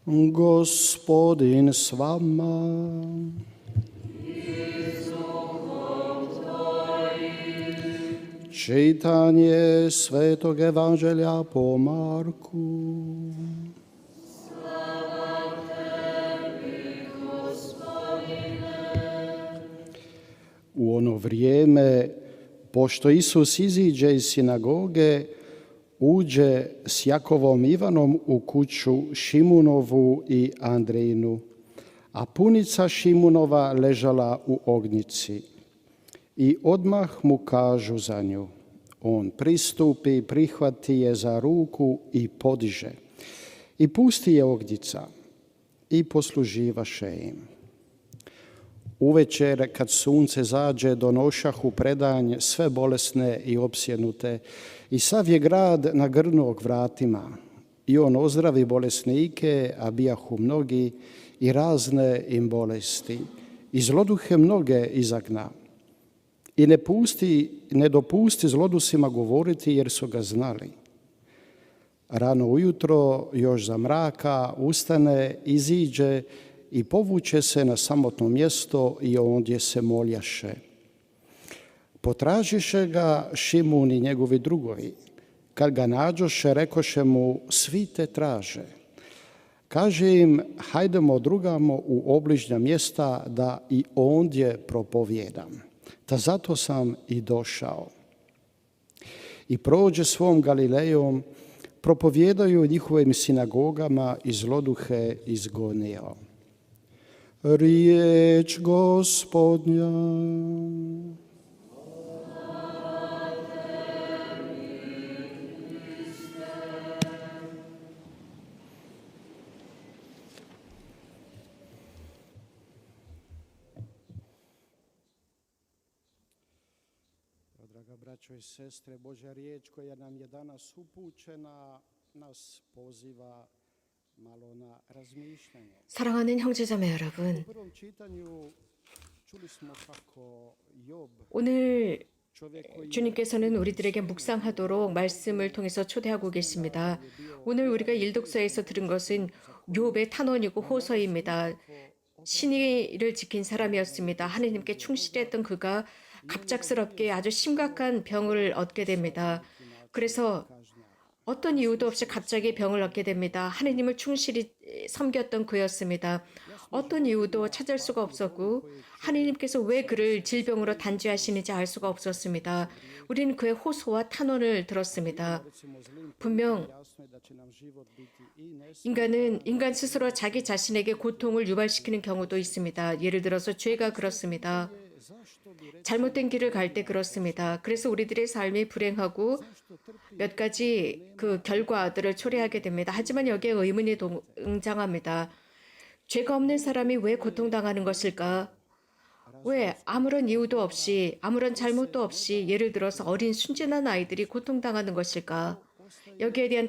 Gospodin s vama. Čitanje Svetog Evanđelja po Marku. U ono vrijeme, pošto Isus iziđe iz sinagoge, uđe s Jakovom Ivanom u kuću Šimunovu i Andrejinu, a punica Šimunova ležala u ognjici. I odmah mu kažu za nju. On pristupi, prihvati je za ruku i podiže. I pusti je ognjica i posluživaše im. Uvečer, kad sunce zađe, donošahu predanj sve bolesne i opsjenute, i sav je grad nagrnuo k vratima. I on ozdravi bolesnike, a bijahu mnogi, i razne im bolesti. I zloduhe mnoge izagna. I ne dopusti zlodusima govoriti, jer su ga znali. Rano ujutro, još za mraka, ustane, iziđe i povuče se na samotno mjesto i ondje se moljaše. Potražiše ga Šimun i njegovi drugovi. Kad ga nađoše, rekoše mu, svi te traže. Kaže im, hajdemo drugamo u obližnja mjesta da i ondje propovijedam. Ta zato sam i došao. I prođe svom Galilejom, propovijedaju njihovim sinagogama i zloduhe izgonio. Riječ Gospodnja. Draga braćo i sestre, Božja riječ koja nam je danas upućena nas poziva malo na razmišljanje. 사랑하는 형제자매 여러분, 오늘 주님께서는 우리들에게 묵상하도록 말씀을 통해서 초대하고 계십니다. 오늘 우리가 일독서에서 들은 것은 욥의 탄원이고 호소입니다. 신의를 지킨 사람이었습니다. 하느님께 충실했던 그가 갑작스럽게 아주 심각한 병을 얻게 됩니다. 그래서 어떤 이유도 없이 갑자기 병을 얻게 됩니다. 하느님을 충실히 섬겼던 그였습니다. 어떤 이유도 찾을 수가 없었고 하느님께서 왜 그를 질병으로 단죄하시는지 알 수가 없었습니다. 우리는 그의 호소와 탄원을 들었습니다. 분명 인간 스스로 자기 자신에게 고통을 유발시키는 경우도 있습니다. 예를 들어서 죄가 그렇습니다. 잘못된 길을 갈 때 그렇습니다. 그래서 우리들의 삶이 불행하고 몇 가지 그 결과들을 초래하게 됩니다. 하지만 여기에 의문이 등장합니다. 죄가 없는 사람이 왜 고통당하는 것일까? 왜 아무런 이유도 없이 아무런 잘못도 없이 예를 들어서 어린 순진한 아이들이 고통당하는 것일까? 여기에 대한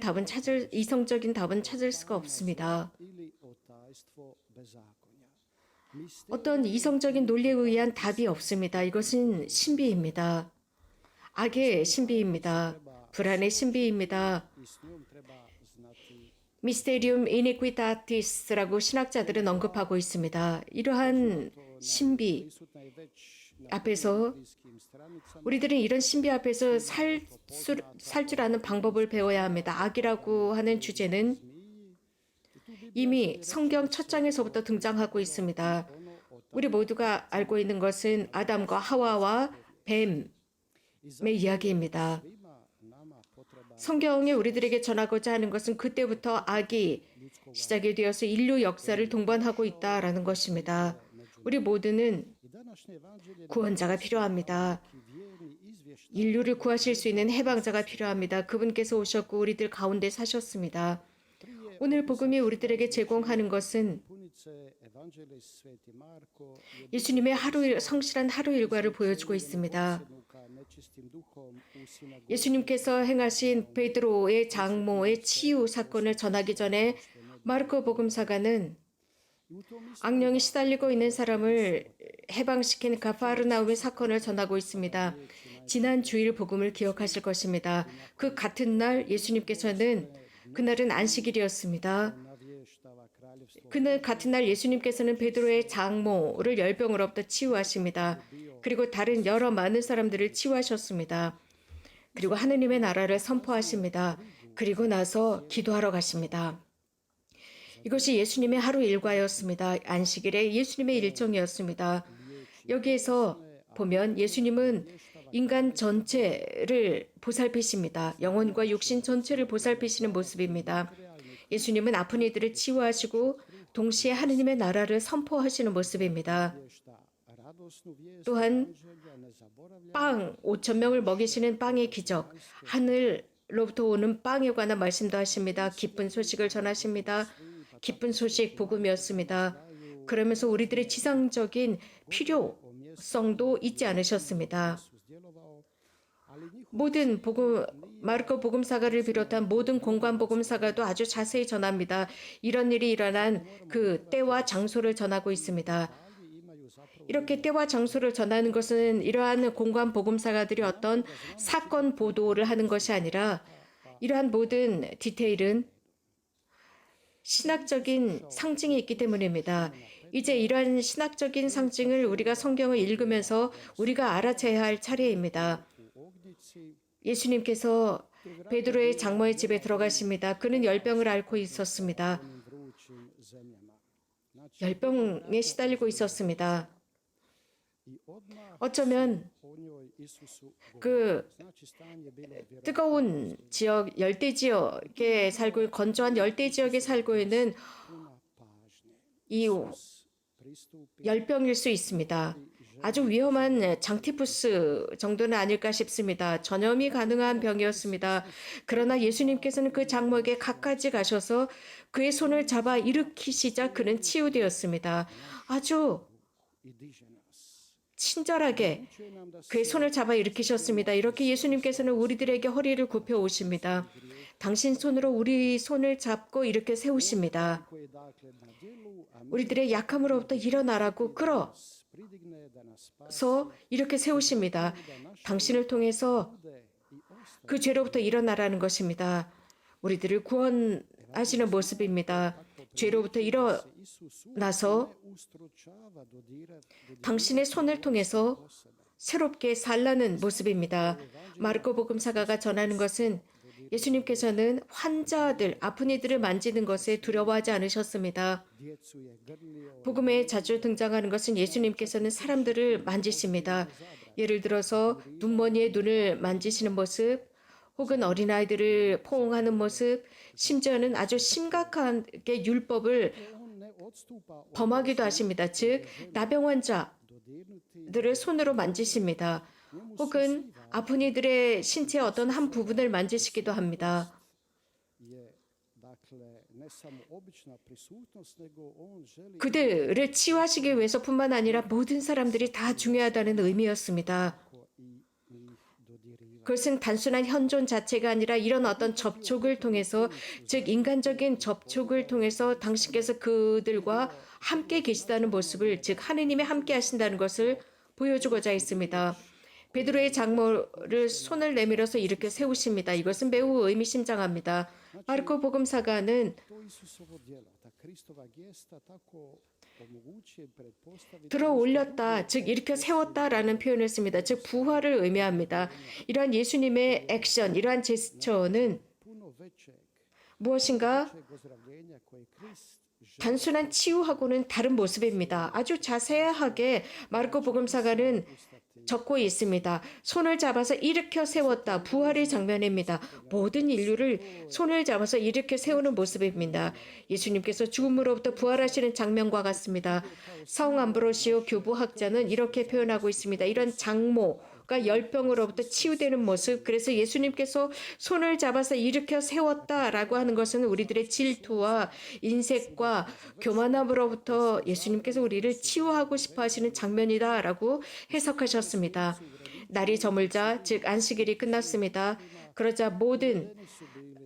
이성적인 답은 찾을 수가 없습니다. 어떤 이성적인 논리에 의한 답이 없습니다. 이것은 신비입니다. 악의 신비입니다. 불안의 신비입니다. 미스테리움 이니퀴타티스라고 신학자들은 언급하고 있습니다. 이러한 신비 앞에서 우리들은 이런 신비 앞에서 살 줄 아는 방법을 배워야 합니다. 악이라고 하는 주제는 이미 성경 첫 장에서부터 등장하고 있습니다. 우리 모두가 알고 있는 것은 아담과 하와와 뱀의 이야기입니다. 성경이 우리들에게 전하고자 하는 것은 그때부터 악이 시작이 되어서 인류 역사를 동반하고 있다라는 것입니다. 우리 모두는 구원자가 필요합니다. 인류를 구하실 수 있는 해방자가 필요합니다. 그분께서 오셨고 우리들 가운데 사셨습니다. 오늘 복음이 우리들에게 제공하는 것은 예수님의 성실한 하루 일과를 보여주고 있습니다. 예수님께서 행하신 베드로의 장모의 치유 사건을 전하기 전에 마르코 복음사가는 악령이 시달리고 있는 사람을 해방시킨 가파르나움의 사건을 전하고 있습니다. 지난 주일 복음을 기억하실 것입니다. 그 같은 날 예수님께서는 그날은 안식일이었습니다. 그날 같은 날 예수님께서는 베드로의 장모를 열병으로부터 치유하십니다. 그리고 다른 여러 많은 사람들을 치유하셨습니다. 그리고 하느님의 나라를 선포하십니다. 그리고 나서 기도하러 가십니다. 이것이 예수님의 하루 일과였습니다. 안식일에 예수님의 일정이었습니다. 여기에서 보면 예수님은 인간 전체를 보살피십니다. 영혼과 육신 전체를 보살피시는 모습입니다. 예수님은 아픈 이들을 치유하시고 동시에 하느님의 나라를 선포하시는 모습입니다. 또한 빵 5천 명을 먹이시는 빵의 기적, 하늘로부터 오는 빵에 관한 말씀도 하십니다. 기쁜 소식을 전하십니다. 기쁜 소식 복음이었습니다. 그러면서 우리들의 지상적인 필요성도 잊지 않으셨습니다. 모든 마르코 복음사가를 비롯한 모든 공관 복음사가도 아주 자세히 전합니다. 이런 일이 일어난 그 때와 장소를 전하고 있습니다. 이렇게 때와 장소를 전하는 것은 이러한 공관 복음사가들이 어떤 사건 보도를 하는 것이 아니라 이러한 모든 디테일은 신학적인 상징이 있기 때문입니다. 이제 이러한 신학적인 상징을 우리가 성경을 읽으면서 우리가 알아채야 할 차례입니다. 예수님께서 베드로의 장모의 집에 들어가십니다. 그는 열병을 앓고 있었습니다. 열병에 시달리고 있었습니다. 어쩌면 그 뜨거운 지역, 열대 지역에 살고 건조한 열대 지역에 살고 있는 이 열병일 수 있습니다. 아주 위험한 장티푸스 정도는 아닐까 싶습니다. 전염이 가능한 병이었습니다. 그러나 예수님께서는 그 장모에게 가까이 가셔서 그의 손을 잡아 일으키시자 그는 치유되었습니다. 아주 친절하게 그의 손을 잡아 일으키셨습니다. 이렇게 예수님께서는 우리들에게 허리를 굽혀 오십니다. 당신 손으로 우리 손을 잡고 이렇게 세우십니다. 우리들의 약함으로부터 일어나라고 끌어서 이렇게 세우십니다. 당신을 통해서 그 죄로부터 일어나라는 것입니다. 우리들을 구원하시는 모습입니다. 죄로부터 일어나서 당신의 손을 통해서 새롭게 살라는 모습입니다. 마르코 복음사가가 전하는 것은 예수님께서는 환자들, 아픈 이들을 만지는 것에 두려워하지 않으셨습니다. 복음에 자주 등장하는 것은 예수님께서는 사람들을 만지십니다. 예를 들어서 눈머니에 눈을 만지시는 모습, 혹은 어린아이들을 포옹하는 모습, 심지어는 아주 심각하게 율법을 범하기도 하십니다. 즉, 나병 환자들을 손으로 만지십니다. 혹은 아픈 이들의 신체의 어떤 한 부분을 만지시기도 합니다. 그들을 치유하시기 위해서뿐만 아니라 모든 사람들이 다 중요하다는 의미였습니다. 그것은 단순한 현존 자체가 아니라 이런 어떤 접촉을 통해서, 즉 인간적인 접촉을 통해서 당신께서 그들과 함께 계시다는 모습을, 즉 하느님이 함께 하신다는 것을 보여주고자 했습니다. 베드로의 장모를 손을 내밀어서 이렇게 세우십니다. 이것은 매우 의미심장합니다. 마르코 복음사가는 들어 올렸다, 즉 일으켜 세웠다라는 표현을 씁니다. 즉 부활을 의미합니다. 이러한 예수님의 액션, 이러한 제스처는 무엇인가 단순한 치유하고는 다른 모습입니다. 아주 자세하게 마르코 복음사가는 적고 있습니다. 손을 잡아서 일으켜 세웠다. 부활의 장면입니다. 모든 인류를 손을 잡아서 일으켜 세우는 모습입니다. 예수님께서 죽음으로부터 부활하시는 장면과 같습니다. 성 암브로시오 교부학자는 이렇게 표현하고 있습니다. 이런 장모가 열병으로부터 치유되는 모습, 그래서 예수님께서 손을 잡아서 일으켜 세웠다라고 하는 것은 우리들의 질투와 인색과 교만함으로부터 예수님께서 우리를 치유하고 싶어 하시는 장면이다라고 해석하셨습니다. 날이 저물자, 즉 안식일이 끝났습니다. 그러자 모든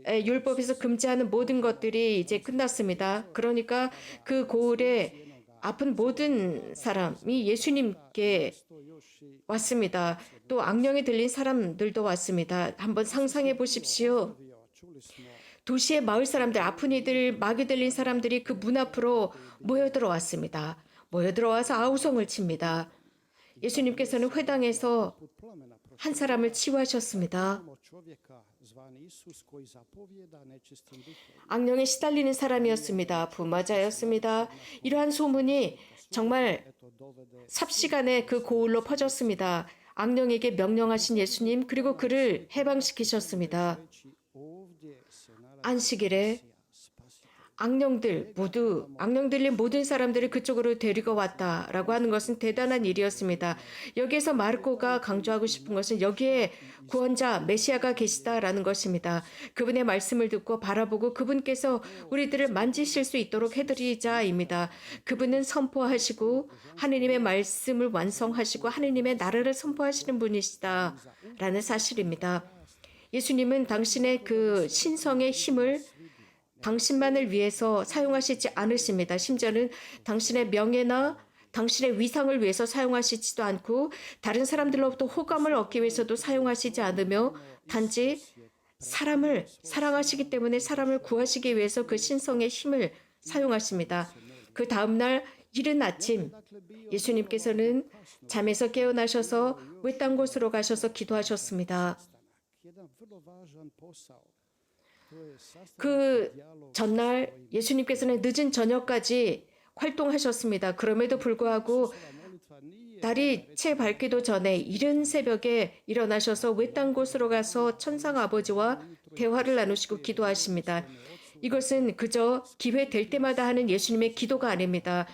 율법에서 금지하는 모든 것들이 이제 끝났습니다. 그러니까 그 고을에 아픈 모든 사람이 예수님께 왔습니다. 또 악령이 들린 사람들도 왔습니다. 한번 상상해 보십시오. 도시의 마을 사람들, 아픈 이들, 마귀 들린 사람들이 그 문 앞으로 모여들어왔습니다. 모여들어와서 아우성을 칩니다. 예수님께서는 회당에서 한 사람을 치유하셨습니다. 악령에 시달리는 사람이었습니다. 부마자였습니다. 이러한 소문이 정말 삽시간에 그 고을로 퍼졌습니다. 악령에게 명령하신 예수님, 그리고 그를 해방시키셨습니다. 안식일에 악령 들린 모든 사람들을 그쪽으로 데리고 왔다라고 하는 것은 대단한 일이었습니다. 여기에서 마르코가 강조하고 싶은 것은 여기에 구원자 메시아가 계시다라는 것입니다. 그분의 말씀을 듣고 바라보고 그분께서 우리들을 만지실 수 있도록 해드리자입니다. 그분은 선포하시고 하느님의 말씀을 완성하시고 하느님의 나라를 선포하시는 분이시다라는 사실입니다. 예수님은 당신의 그 신성의 힘을 당신만을 위해서 사용하시지 않으십니다. 심지어는 당신의 명예나 당신의 위상을 위해서 사용하시지도 않고 다른 사람들로부터 호감을 얻기 위해서도 사용하시지 않으며 단지 사람을 사랑하시기 때문에 사람을 구하시기 위해서 그 신성의 힘을 사용하십니다. 그 다음날 이른 아침 예수님께서는 잠에서 깨어나셔서 외딴 곳으로 가셔서 기도하셨습니다. 그 전날 예수님께서는 늦은 저녁까지 활동하셨습니다. 그럼에도 불구하고 달이 채 밝기도 전에 이른 새벽에 일어나셔서 외딴 곳으로 가서 천상 아버지와 대화를 나누시고 기도하십니다. 이것은 그저 기회 될 때마다 하는 예수님의 기도가 아닙니다.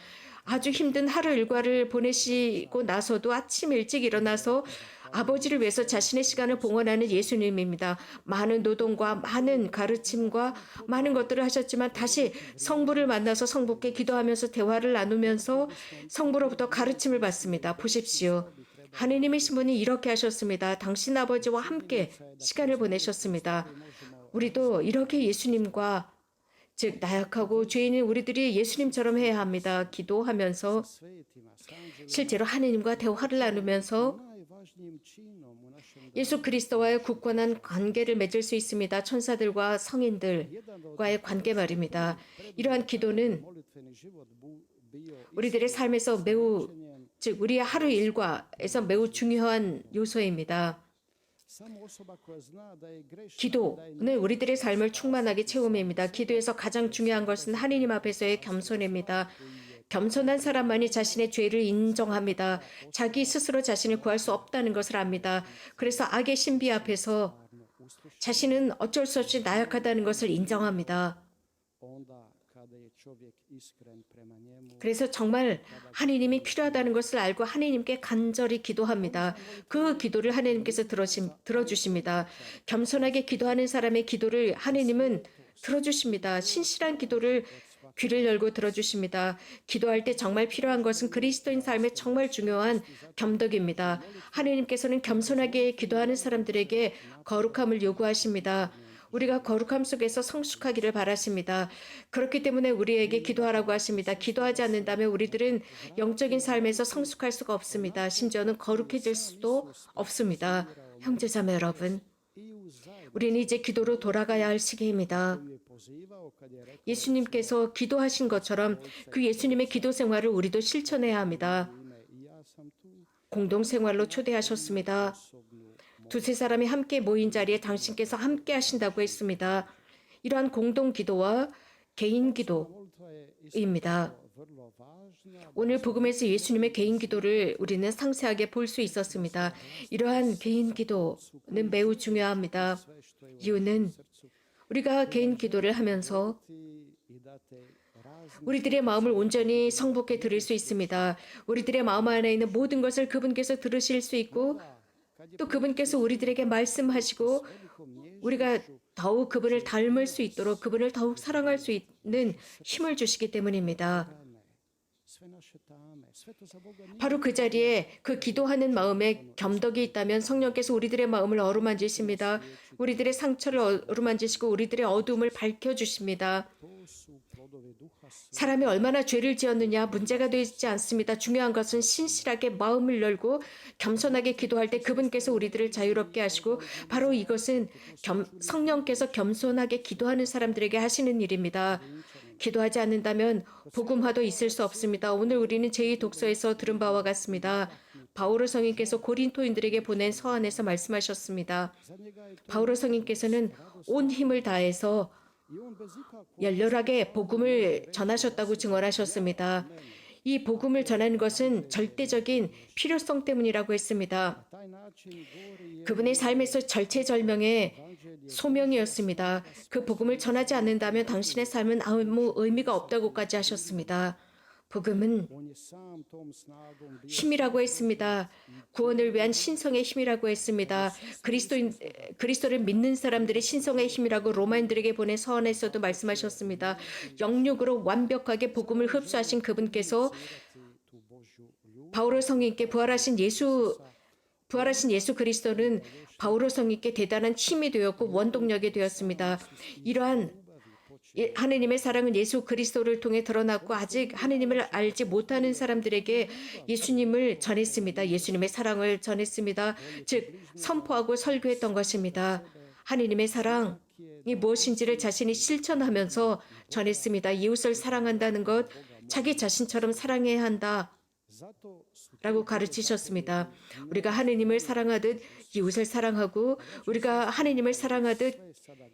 아주 힘든 하루 일과를 보내시고 나서도 아침 일찍 일어나서 아버지를 위해서 자신의 시간을 봉헌하는 예수님입니다. 많은 노동과 많은 가르침과 많은 것들을 하셨지만 다시 성부를 만나서 성부께 기도하면서 대화를 나누면서 성부로부터 가르침을 받습니다. 보십시오. 하느님이신 분이 이렇게 하셨습니다. 당신 아버지와 함께 시간을 보내셨습니다. 우리도 이렇게 예수님과 즉 나약하고 죄인인 우리들이 예수님처럼 해야 합니다. 기도하면서 실제로 하느님과 대화를 나누면서 예수 그리스도와의 굳건한 관계를 맺을 수 있습니다. 천사들과 성인들과의 관계 말입니다. 이러한 기도는 우리들의 삶에서 즉 우리의 하루 일과에서 매우 중요한 요소입니다. 기도는 우리들의 삶을 충만하게 채움입니다. 기도에서 가장 중요한 것은 하느님 앞에서의 겸손입니다. 겸손한 사람만이 자신의 죄를 인정합니다. 자기 스스로 자신을 구할 수 없다는 것을 압니다. 그래서 악의 신비 앞에서 자신은 어쩔 수 없이 나약하다는 것을 인정합니다. 그래서 정말 하느님이 필요하다는 것을 알고 하느님께 간절히 기도합니다. 그 기도를 하느님께서 들어주십니다. 겸손하게 기도하는 사람의 기도를 하느님은 들어주십니다. 신실한 기도를 귀를 열고 들어주십니다. 기도할 때 정말 필요한 것은 그리스도인 삶에 정말 중요한 겸덕입니다. 하느님께서는 겸손하게 기도하는 사람들에게 거룩함을 요구하십니다. 우리가 거룩함 속에서 성숙하기를 바라십니다. 그렇기 때문에 우리에게 기도하라고 하십니다. 기도하지 않는다면 우리들은 영적인 삶에서 성숙할 수가 없습니다. 심지어는 거룩해질 수도 없습니다. 형제자매 여러분, 우리는 이제 기도로 돌아가야 할 시기입니다. 예수님께서 기도하신 것처럼 그 예수님의 기도 생활을 우리도 실천해야 합니다. 공동생활로 초대하셨습니다. 두세 사람이 함께 모인 자리에 당신께서 함께 하신다고 했습니다. 이러한 공동 기도와 개인 기도입니다. 오늘 복음에서 예수님의 개인 기도를 우리는 상세하게 볼 수 있었습니다. 이러한 개인 기도는 매우 중요합니다. 이유는 우리가 개인 기도를 하면서 우리들의 마음을 온전히 성부께 드릴 수 있습니다. 우리들의 마음 안에 있는 모든 것을 그분께서 들으실 수 있고 또 그분께서 우리들에게 말씀하시고 우리가 더욱 그분을 닮을 수 있도록 그분을 더욱 사랑할 수 있는 힘을 주시기 때문입니다. 바로 그 자리에 그 기도하는 마음에 겸덕이 있다면 성령께서 우리들의 마음을 어루만지십니다. 우리들의 상처를 어루만지시고 우리들의 어두움을 밝혀주십니다. 사람이 얼마나 죄를 지었느냐 문제가 되지 않습니다. 중요한 것은 신실하게 마음을 열고 겸손하게 기도할 때 그분께서 우리들을 자유롭게 하시고 바로 이것은 성령께서 겸손하게 기도하는 사람들에게 하시는 일입니다. 기도하지 않는다면 복음화도 있을 수 없습니다. 오늘 우리는 제2독서에서 들은 바와 같습니다. 바오로 성인께서 고린토인들에게 보낸 서한에서 말씀하셨습니다. 바오로 성인께서는 온 힘을 다해서 열렬하게 복음을 전하셨다고 증언하셨습니다. 이 복음을 전하는 것은 절대적인 필요성 때문이라고 했습니다. 그분의 삶에서 절체절명의 소명이었습니다. 그 복음을 전하지 않는다면 당신의 삶은 아무 의미가 없다고까지 하셨습니다. 복음은 힘이라고 했습니다. 구원을 위한 신성의 힘이라고 했습니다. 그리스도를 믿는 사람들의 신성의 힘이라고 로마인들에게 보낸 서한에서도 말씀하셨습니다. 영육으로 완벽하게 복음을 흡수하신 그분께서 바오로 성인께 부활하신 예수 그리스도는 바오로 성인께 대단한 힘이 되었고 원동력이 되었습니다. 이러한 하느님의 사랑은 예수 그리스도를 통해 드러났고 아직 하느님을 알지 못하는 사람들에게 예수님을 전했습니다. 예수님의 사랑을 전했습니다. 즉 선포하고 설교했던 것입니다. 하느님의 사랑이 무엇인지를 자신이 실천하면서 전했습니다. 이웃을 사랑한다는 것, 자기 자신처럼 사랑해야 한다 라고 가르치셨습니다. 우리가 하느님을 사랑하듯 이웃을 사랑하고 우리가 하느님을 사랑하듯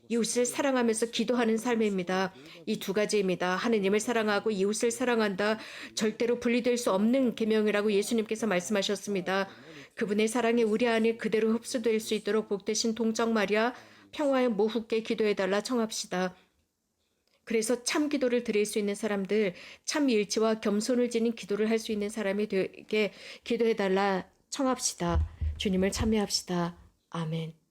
이웃을 사랑하면서 기도하는 삶입니다. 이 두 가지입니다. 하느님을 사랑하고 이웃을 사랑한다. 절대로 분리될 수 없는 계명이라고 예수님께서 말씀하셨습니다. 그분의 사랑이 우리 안에 그대로 흡수될 수 있도록 복되신 동정 마리아 평화의 모후께 기도해달라 청합시다. 그래서 참 기도를 드릴 수 있는 사람들, 참 일치와 겸손을 지닌 기도를 할 수 있는 사람이 되게 기도해달라 청합시다. 주님을 참여합시다. 아멘.